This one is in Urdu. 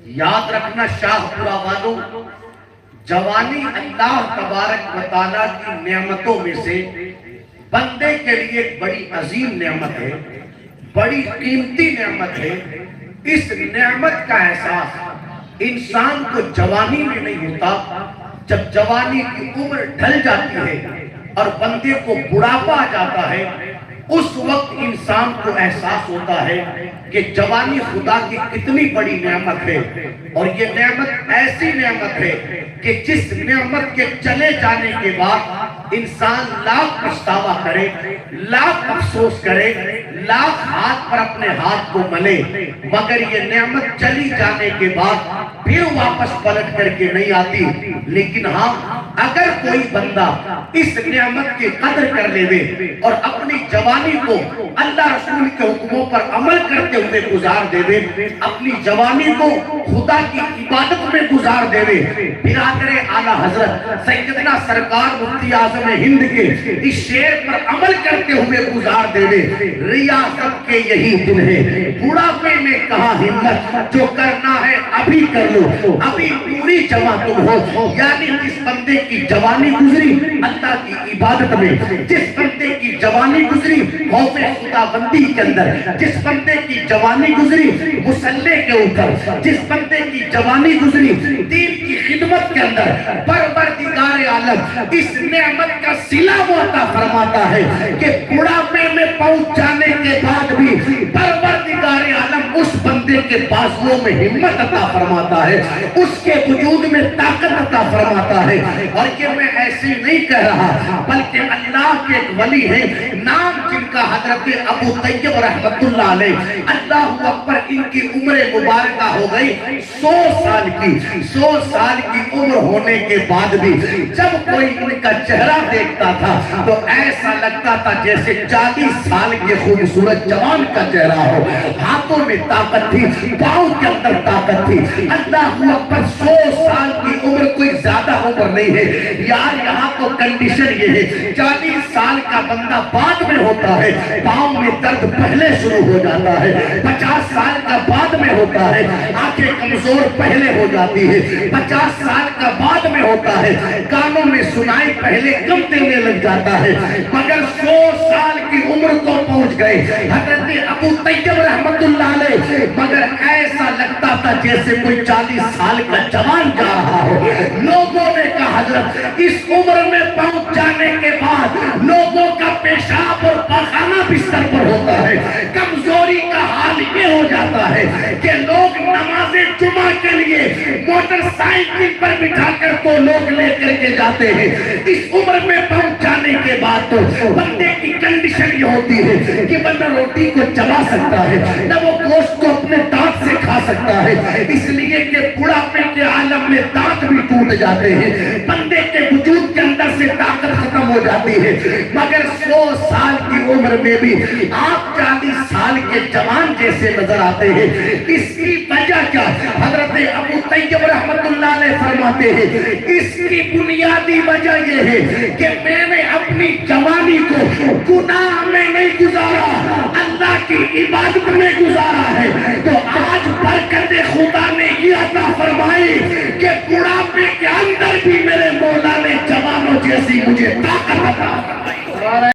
یاد رکھنا شاہ پورا والوں، جوانی اللہ تبارک و تعالیٰ کی نعمتوں میں سے بندے کے لیے ایک بڑی عظیم نعمت ہے، بڑی قیمتی نعمت ہے۔ اس نعمت کا احساس انسان کو جوانی میں نہیں ہوتا، جب جوانی کی عمر ڈھل جاتی ہے اور بندے کو بڑھاپا آ جاتا ہے، اس وقت انسان کو احساس ہوتا ہے کہ جوانی خدا کی کتنی بڑی نعمت ہے۔ اور یہ نعمت ایسی نعمت ہے کہ جس نعمت کے چلے جانے کے بعد انسان لاکھ پچھتاوا کرے، لاکھ افسوس کرے، لاکھ ہاتھ پر اپنے ہاتھ کو ملے، مگر یہ نعمت چلی جانے کے بعد پھر واپس پلٹ کر کے نہیں آتی۔ لیکن ہاں، اگر کوئی بندہ اس نعمت کی قدر کر لے اور اپنی جوانی کو اللہ رسول کے حکموں پر عمل کرتے ہوئے گزار دے، اپنی جوانی کو خدا کی عبادت میں گزار دے، برادر اعلیٰ حضرت سیدنا سرکار مفتی اعظم ہند کے اس شعر پر عمل کرتے ہوئے گزار دے، ریاست کے یہی دن ہے، بڑھاپے میں کہاں ہمت، جو کرنا ہے ابھی کر لو، ابھی پوری جوان تم ہو۔ یعنی جس بندے کی جوانی گزری اللہ کی عبادت میں، جس بندے کی جوانی گزری خوف خدا بندی کے اندر، جس بندے کی جوانی گزری مصلی کے اوپر، جس بندے کی جوانی گزری دین کی خدمت کے اندر، پروردگار عالم اس نعمت کا صلہ وہ عطا فرماتا ہے کہ بڑھاپے میں پہنچ جانے کے بعد بھی پروردگار عالم اس بندے کے بازوؤں میں ہمت عطا فرماتا ہے، اس کے وجود میں طاقت عطا فرماتا ہے۔ اور یہ میں ایسے نہیں کہہ رہا، بلکہ اللہ کے ایک ولی ہیں، نام جن کا حضرت ابو طیب رحمت اللہ علیہ، اللہ اکبر، ان کی عمر مبارکہ ہو گئی 100 سال کی۔ 100 سال کی عمر ہونے کے بعد بھی جب کوئی ان کا چہرہ دیکھتا تھا تو ایسا لگتا تھا جیسے 40 سال کے خوبصورت جوان کا چہرہ ہو۔ ہاتھوں میں طاقت تھی، پاؤں کے اندر طاقت تھی۔ اللہ اکبر، 100 سال کی عمر کوئی زیادہ عمر نہیں ہے یار۔ یہاں تو کنڈیشن یہ ہے، 40 سال کا بندہ بعد میں ہوتا ہے، پاؤں میں درد پہلے شروع ہو جاتا ہے۔ 50 سال کا بعد میں ہوتا ہے، آنکھیں کمزور پہلے ہو جاتی ہے۔ 50 سال کا بعد میں ہوتا ہے، کانوں میں سنائی پہلے کم دینے لگ جاتا ہے۔ مگر 100 سال کی عمر کو پہنچ گئے حضرت ابو طیب رحمت اللہ علیہ، مگر ایسا لگتا تھا جیسے کوئی 40 سال کا جوان جا رہا ہو۔ لوگوں نے کہا حضرت اس عمر میں پہنچ جانے کے بعد لوگوں کا پیشاب اور پاخانہ بستر پر ہوتا ہے۔ کمزوری کا حال یہ ہو جاتا ہے کہ لوگ نماز جمعہ کے لیے موٹر سائیکل پر بٹھا کر تو لوگ لے کر کے جاتے ہیں۔ اس عمر میں پہنچ جانے کے بعد تو بندے کی کنڈیشن یہ ہوتی ہے کہ بندہ روٹی کو چبا سکتا ہے نہ وہ گوشت کو اپنے دانت سے کھا سکتا ہے، اس لیے کہ بڑھاپے کے عالم میں دانت بھی ٹوٹ جاتے ہیں، بندے کے وجود کے اندر سے طاقت ختم ہو جاتی ہے۔ مگر 100 سال کی عمر میں بھی آپ 40 سال کے جوان جیسے نظر آتے ہیں۔ اس کی وجہ کیا؟ حضرت ابو طیب رحمت اللہ علیہ فرماتے ہیں اس کی بنیادی وجہ یہ ہے کہ میں نے اپنی جوانی کو گناہ میں نہیں گزارا، اللہ کی عبادت میں گزارا ہے۔ تو آج برکت خدا نے یہ عطا فرمائی کہ بڑھاپے کے اندر بھی میرے مولا نے جوانوں جیسی مجھے طاقت عطا فرمائی۔